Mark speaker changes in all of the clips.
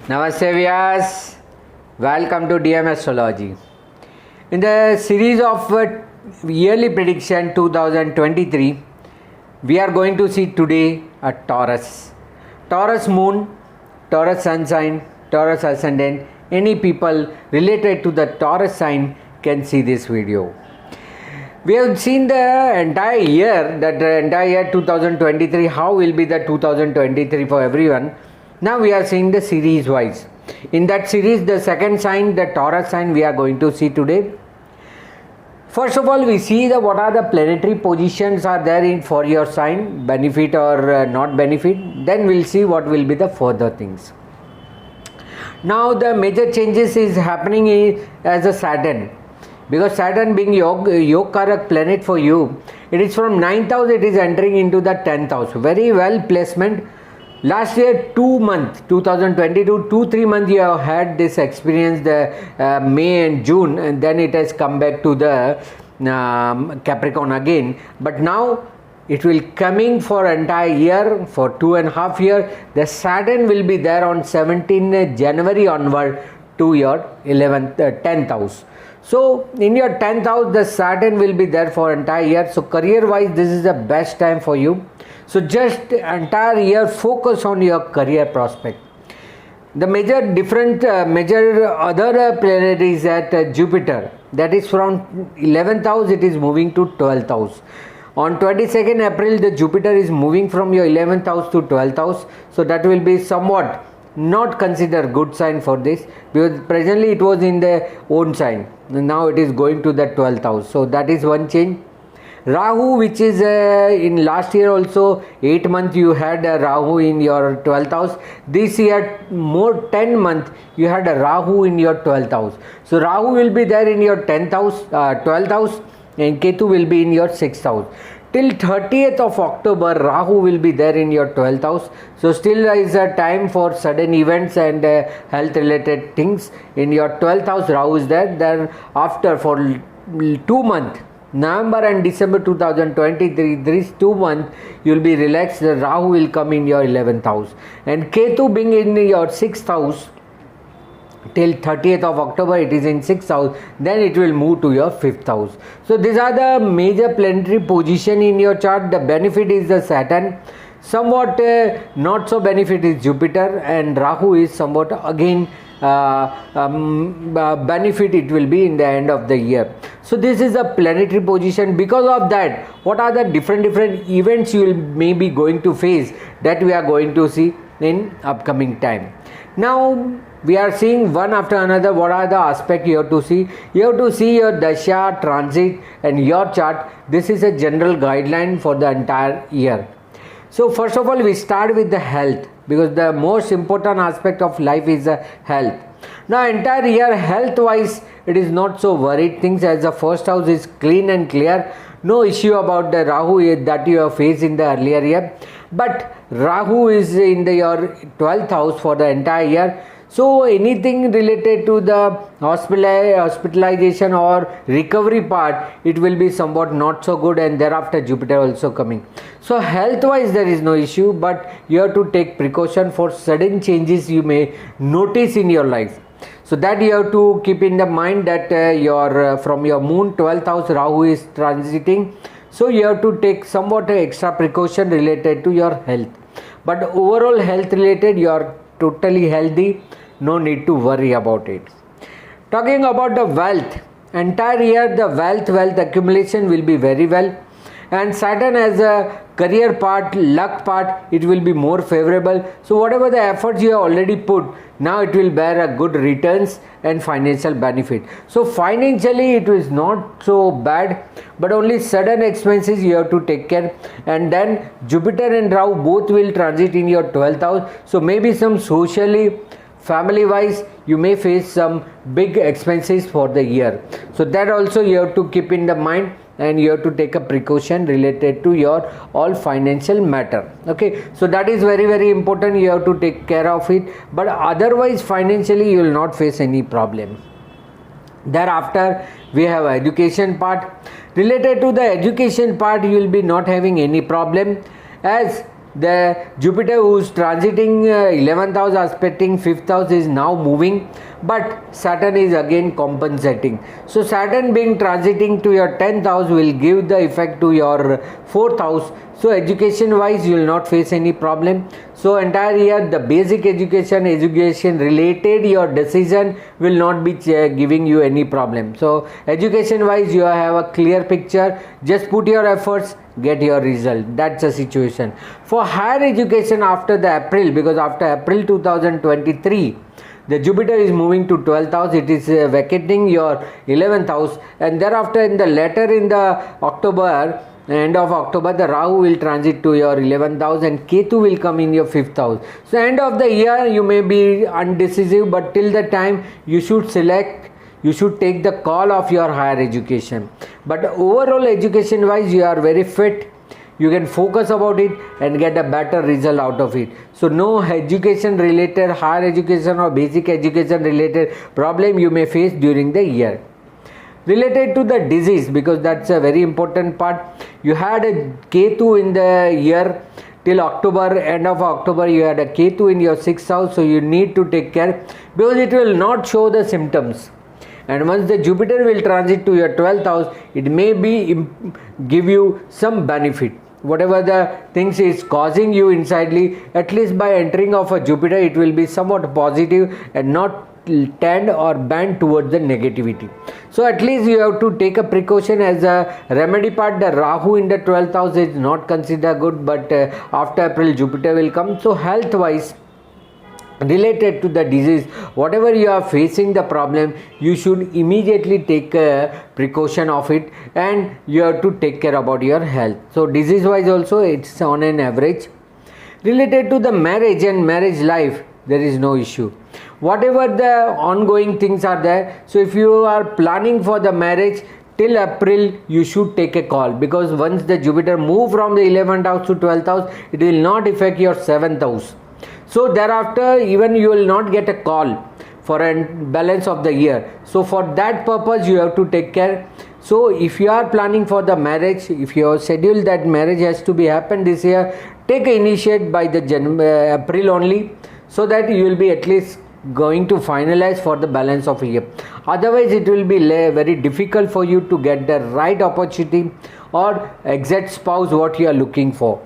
Speaker 1: Namaste Viewers, welcome to DM Astrology. In the series of yearly prediction 2023, we are going to see today a Taurus. Taurus moon, Taurus sun sign, Taurus ascendant, any people related to the Taurus sign can see this video. We have seen the entire year, that the entire year 2023, how will be the 2023 for everyone. Now we are seeing the series wise. In that series, the second sign, the Taurus sign, we are going to see today. First of all, we see the what are the planetary positions are there in for your sign, benefit or not benefit. Then we'll see what will be the further things. Now the major changes is happening as a Saturn. Because Saturn being Yog-Karak planet for you, it is from 9th house, it is entering into the 10th house. Very well placement. Last year 2 months, 2022, 2-3 months you have had this experience, the May and June, and then it has come back to the Capricorn again. But now it will coming for entire year, for 2.5 years. The Saturn will be there on 17th January onward to your 10th house. So in your 10th house, the Saturn will be there for entire year. So career wise, this is the best time for you. So just entire year focus on your career prospect. The major other planet is at Jupiter. That is from 11th house, it is moving to 12th house. On 22nd April, the Jupiter is moving from your 11th house to 12th house. So that will be somewhat not considered good sign for this, because presently it was in the own sign. Now it is going to the 12th house. So that is one change. Rahu, which is in last year also 8 months you had a Rahu in your 12th house. This year more 10 months you had a Rahu in your 12th house. So Rahu will be there in your 10th house, 12th house, and Ketu will be in your 6th house. Till 30th of October, Rahu will be there in your 12th house. So still there is a time for sudden events and health related things. In your 12th house, Rahu is there. Then after for 2 months, November and December 2023, these 2 months you will be relaxed. The Rahu will come in your 11th house, and Ketu being in your 6th house till 30th of October, it is in 6th house. Then it will move to your 5th house. So these are the major planetary position in your chart. The benefit is the Saturn. Somewhat not so benefit is Jupiter, and Rahu is somewhat again benefit it will be in the end of the year. So this is a planetary position. Because of that, what are the different events you will maybe going to face, that we are going to see in upcoming time. Now we are seeing one after another what are the aspects you have to see. You have to see your dasha, transit and your chart. This is a general guideline for the entire year. So first of all, we start with the health, because the most important aspect of life is health. Now entire year health wise, it is not so worried things, as the first house is clean and clear. No issue about the Rahu that you have faced in the earlier year. But Rahu is in your 12th house for the entire year. So anything related to the hospitalization or recovery part, it will be somewhat not so good, and thereafter Jupiter also coming. So health wise there is no issue, but you have to take precaution for sudden changes you may notice in your life. So that you have to keep in the mind that from your moon 12th house Rahu is transiting. So you have to take somewhat extra precaution related to your health. But overall health related, you are totally healthy, no need to worry about it. Talking about the wealth, entire year the wealth accumulation will be very well, and Saturn as a career part, luck part, it will be more favorable. So whatever the efforts you have already put, now it will bear a good returns and financial benefit. So financially it is not so bad, but only sudden expenses you have to take care. And then Jupiter and Rahu both will transit in your 12th house. So maybe some socially, family wise, you may face some big expenses for the year. So that also you have to keep in the mind, and you have to take a precaution related to your all financial matter. Okay, so that is very important. You have to take care of it, but otherwise financially you will not face any problem. Thereafter we have education part. Related to the education part, you will be not having any problem, as The Jupiter who's transiting 11th house aspecting 5th house is now moving, but Saturn is again compensating. So Saturn being transiting to your 10th house will give the effect to your 4th house. So education wise you will not face any problem. So entire year the basic education related your decision will not be giving you any problem. So education wise you have a clear picture. Just put your efforts, get your result. That's the situation. For higher education after the April, because after April 2023 the Jupiter is moving to 12th house, it is vacating your 11th house, and thereafter in the October, end of October, the Rahu will transit to your 11th house and Ketu will come in your 5th house. So end of the year you may be undecisive, but till the time you should take the call of your higher education. But overall education wise you are very fit. You can focus about it and get a better result out of it. So no education related, higher education or basic education related problem you may face during the year. Related to the disease, because that's a very important part, you had a Ketu in the year till October, end of October you had a Ketu in your 6th house, so you need to take care because it will not show the symptoms. And once the Jupiter will transit to your 12th house, it may be give you some benefit. Whatever the things is causing you insidely, at least by entering of a Jupiter, it will be somewhat positive and not tend or bend towards the negativity. So at least you have to take a precaution as a remedy part. The Rahu in the 12th house is not considered good, but after April Jupiter will come. So health wise, related to the disease, whatever you are facing the problem, you should immediately take precaution of it, and you have to take care about your health. So disease wise also it's on an average. Related to the marriage and marriage life, there is no issue. Whatever the ongoing things are there, so if you are planning for the marriage till April, you should take a call, because once the Jupiter move from the 11th house to 12th house, it will not affect your 7th house. So thereafter even you will not get a call for a balance of the year. So for that purpose you have to take care. So if you are planning for the marriage, if you have scheduled that marriage has to be happen this year, take initiate by the April only, so that you will be at least going to finalize for the balance of a year. Otherwise it will be very difficult for you to get the right opportunity or exact spouse what you are looking for.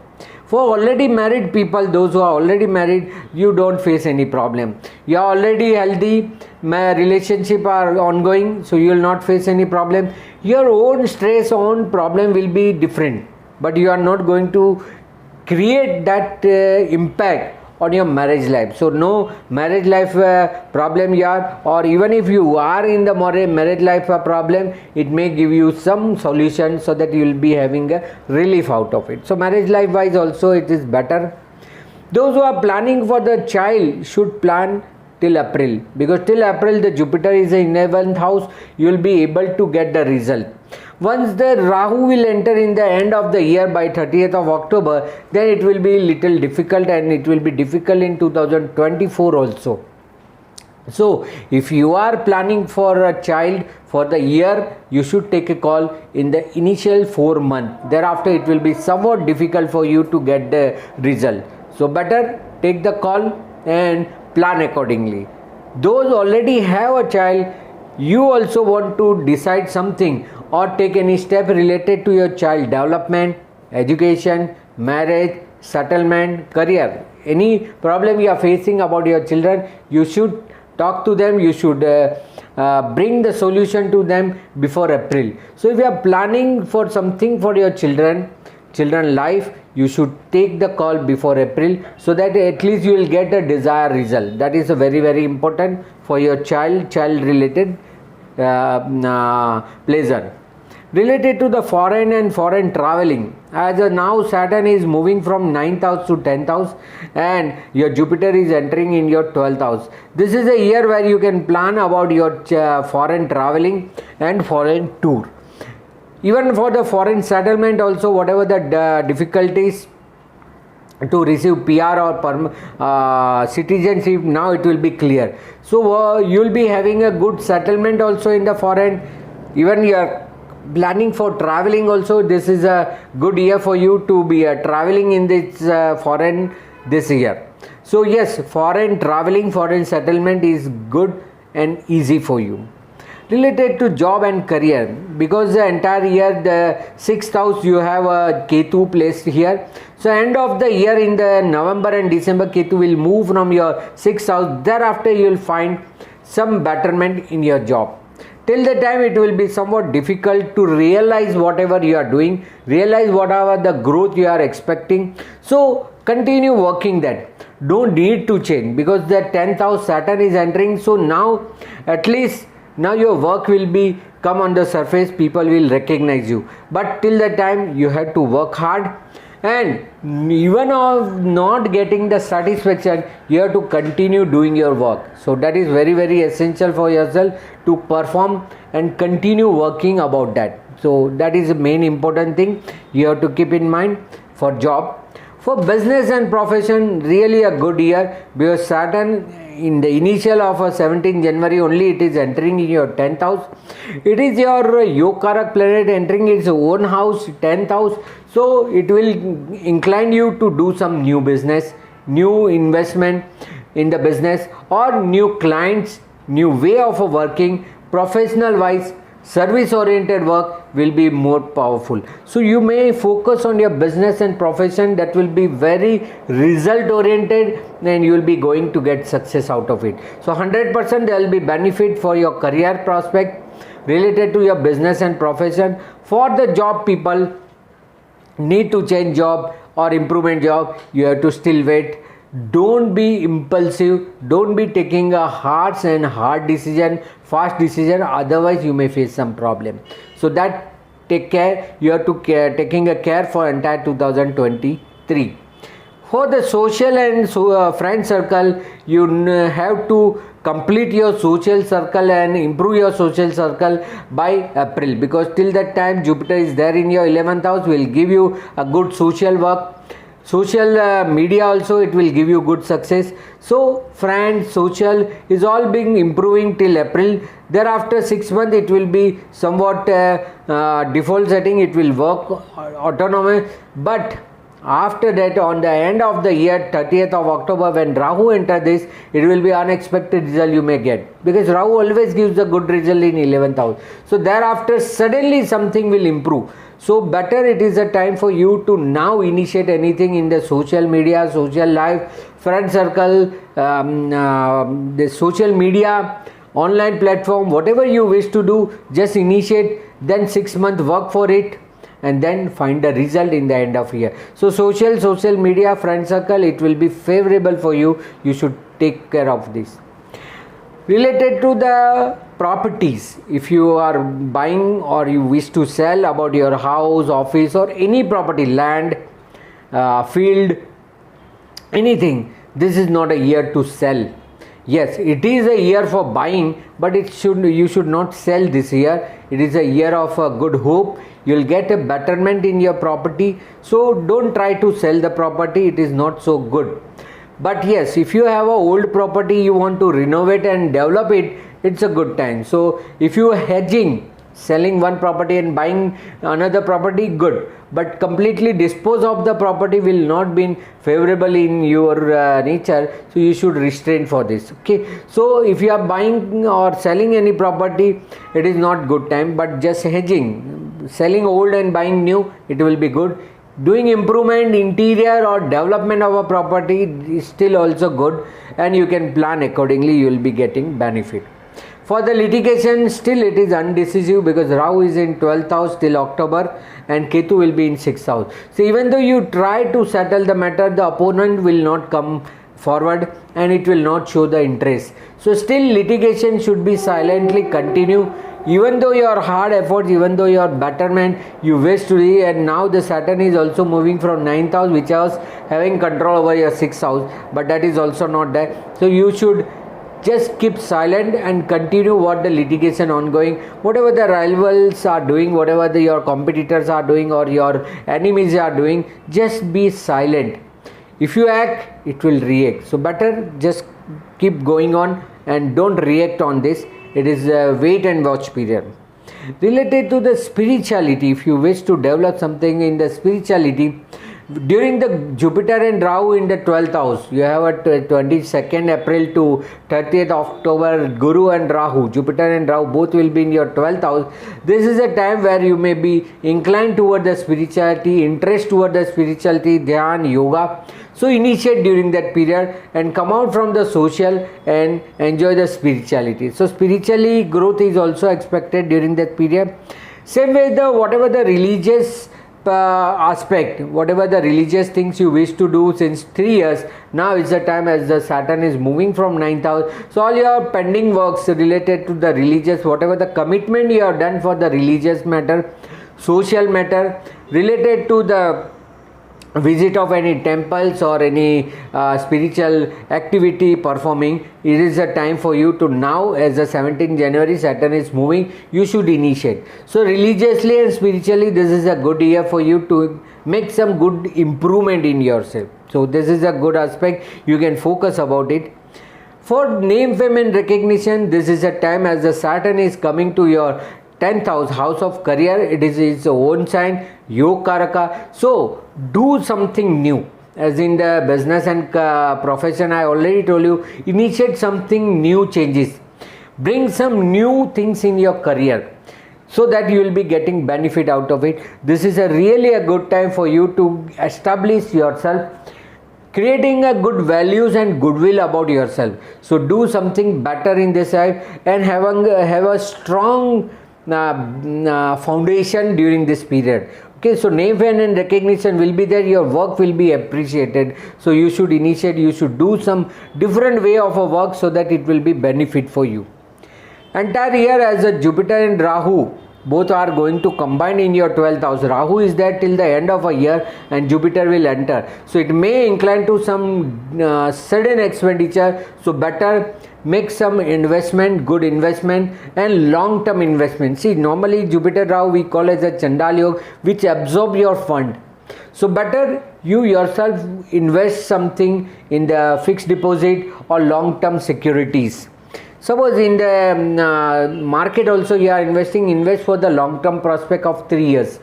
Speaker 1: For already married people, those who are already married, you don't face any problem. You are already healthy, relationship are ongoing, so you will not face any problem. Your own stress, own problem will be different, but you are not going to create that impact on your marriage life. So no marriage life problem here, or even if you are in the marriage life problem, it may give you some solution so that you will be having a relief out of it. So marriage life wise also it is better. Those who are planning for the child should plan till April, because till April the Jupiter is in 11th house, you will be able to get the result. Once the Rahu will enter in the end of the year by 30th of October, then it will be little difficult, and it will be difficult in 2024 also. So if you are planning for a child for the year, you should take a call in the initial 4 months. Thereafter it will be somewhat difficult for you to get the result. So better take the call and plan accordingly. Those already have a child, you also want to decide something or take any step related to your child development, education, marriage, settlement, career, any problem you are facing about your children, you should talk to them, you should bring the solution to them before April. So if you are planning for something for your children life, you should take the call before April, so that at least you will get a desired result. That is a very, very important for your child related pleasure. Related to the foreign and foreign traveling, as now Saturn is moving from 9th house to 10th house, and your Jupiter is entering in your 12th house. This is a year where you can plan about your foreign traveling and foreign tour. Even for the foreign settlement also, whatever the difficulties to receive PR or citizenship, now it will be clear. So you will be having a good settlement also in the foreign. Even your planning for traveling also, this is a good year for you to be traveling in this foreign this year. So yes, foreign traveling, foreign settlement is good and easy for you. Related to job and career, because the entire year the 6th house you have a Ketu placed here. So end of the year in the November and December, Ketu will move from your 6th house. Thereafter you will find some betterment in your job. Till the time it will be somewhat difficult to realize whatever you are doing, realize whatever the growth you are expecting. So continue working that. Don't need to change, because the 10th house Saturn is entering. So now at least now your work will be come on the surface, people will recognize you. But till the time you have to work hard, and even of not getting the satisfaction, you have to continue doing your work. So that is very, very essential for yourself to perform and continue working about that. So that is the main important thing you have to keep in mind for job. For business and profession, really a good year, because Saturn in the initial of 17th January only it is entering in your 10th house. It is your Yokarak planet entering its own house, 10th house. So it will incline you to do some new business, new investment in the business, or new clients, new way of working, professional wise. Service oriented work will be more powerful. So you may focus on your business and profession, that will be very result oriented, and you will be going to get success out of it. So 100% there will be benefit for your career prospect related to your business and profession. For the job people need to change job or improvement job, you have to still wait. Don't be impulsive, don't be taking a harsh and hard decision, fast decision, otherwise you may face some problem. So that take care, you have to taking a care for entire 2023. For the social and friend circle, you have to complete your social circle and improve your social circle by April, because till that time Jupiter is there in your 11th house, will give you a good social work. Social media also, it will give you good success. So friends, social is all being improving till April. Thereafter 6 months it will be somewhat default setting, it will work autonomous. But after that, on the end of the year, 30th of October, when Rahu enters this, it will be unexpected result you may get, because Rahu always gives a good result in 11th house. So thereafter suddenly something will improve. So better it is a time for you to now initiate anything in the social media, social life, friend circle, the social media, online platform, whatever you wish to do, just initiate, then 6 months work for it, and then find the result in the end of year. So social media, friend circle, it will be favorable for you. You should take care of this. Related to the properties, if you are buying or you wish to sell about your house, office, or any property, land, field, anything, this is not a year to sell. Yes, it is a year for buying, but you should not sell this year. It is a year of good hope. You will get a betterment in your property. So don't try to sell the property. It is not so good. But yes, if you have an old property, you want to renovate and develop it, it's a good time. So if you are hedging, selling one property and buying another property, good. But completely dispose of the property will not be favorable in your nature. So you should restrain for this. Okay. So if you are buying or selling any property, it is not good time. But just hedging, selling old and buying new, it will be good. Doing improvement, interior or development of a property is still also good, and you can plan accordingly. You will be getting benefit. For the litigation, still it is undecisive, because Rahu is in 12th house till October and Ketu will be in 6th house. So even though you try to settle the matter, the opponent will not come forward and it will not show the interest. So still litigation should be silently continue. Even though your hard efforts, even though your betterment you wish to do, and now the Saturn is also moving from 9th house, which was having control over your 6th house, but that is also not there. So you should just keep silent and continue what the litigation ongoing, whatever the rivals are doing, whatever your competitors are doing or your enemies are doing, just be silent. If you act, it will react. So better just keep going on and don't react on this. It is a wait and watch period. Related to the spirituality, if you wish to develop something in the spirituality, during the Jupiter and Rahu in the 12th house, you have a 22nd April to 30th October, Guru and Rahu, Jupiter and Rahu both will be in your 12th house. This is a time where you may be inclined toward the spirituality, interest toward the spirituality, dhyan, yoga. So initiate during that period and come out from the social and enjoy the spirituality. So spiritually growth is also expected during that period. Same way, the whatever the religious aspect, whatever the religious things you wish to do since 3 years, now is the time as the Saturn is moving from 9th house. So all your pending works related to the religious, whatever the commitment you have done for the religious matter, social matter, related to the visit of any temples or any spiritual activity performing, it is a time for you to now, as the 17th January Saturn is moving, you should initiate. So religiously and spiritually, this is a good year for you to make some good improvement in yourself. So this is a good aspect, you can focus about it. For name, fame and recognition, this is a time as the Saturn is coming to your 10th house, house of career. It is its own sign, Yog Karaka. So do something new, as in the business and profession. I already told you, initiate something new changes, bring some new things in your career, so that you will be getting benefit out of it. This is really a good time for you to establish yourself, creating a good values and goodwill about yourself. So do something better in this life and have a strong foundation during this period. Okay, so name, fame and recognition will be there, your work will be appreciated. So you should initiate, you should do some different way of a work so that it will be benefit for you. Entire year, as a Jupiter and Rahu both are going to combine in your 12th house. Rahu is there till the end of a year and Jupiter will enter. So it may incline to some sudden expenditure. So better make some investment, good investment and long term investment. See, normally Jupiter Rahu we call as a Chandal Yoga, which absorb your fund. So better you yourself invest something in the fixed deposit or long term securities. Suppose in the market also you are investing, invest for the long term prospect of 3 years.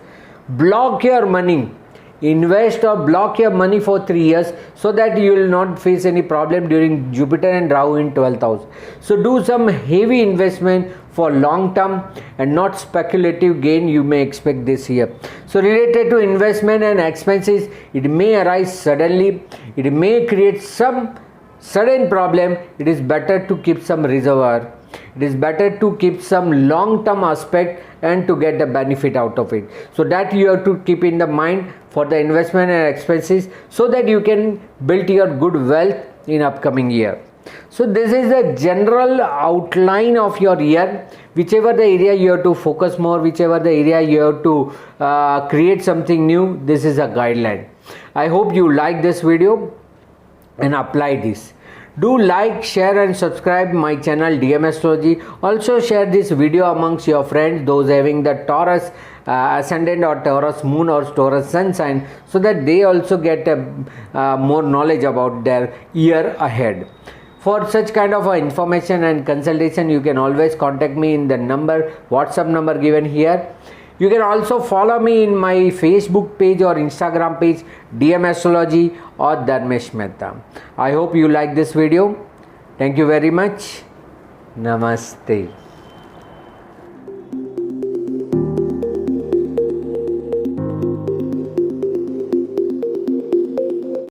Speaker 1: Block your money, invest or block your money for 3 years, so that you will not face any problem during Jupiter and Rahu in 12th house. So do some heavy investment for long term and not speculative gain you may expect this year. So related to investment and expenses, it may arise suddenly, it may create some sudden problem. It is better to keep some reservoir, it is better to keep some long term aspect and to get the benefit out of it. So that you have to keep in the mind for the investment and expenses, so that you can build your good wealth in upcoming year. So this is the general outline of your year. Whichever the area you have to focus more, whichever the area you have to create something new, this is a guideline. I hope you like this video and apply this. Do like, share and subscribe my channel DM Astrology. Also share this video amongst your friends, those having the Taurus Ascendant or Taurus Moon or Taurus Sun sign, so that they also get more knowledge about their year ahead. For such kind of information and consultation, you can always contact me in the WhatsApp number given here. You can also follow me in my Facebook page or Instagram page, DM Astrology or Dharmesh Mehta. I hope you like this video. Thank you very much. Namaste.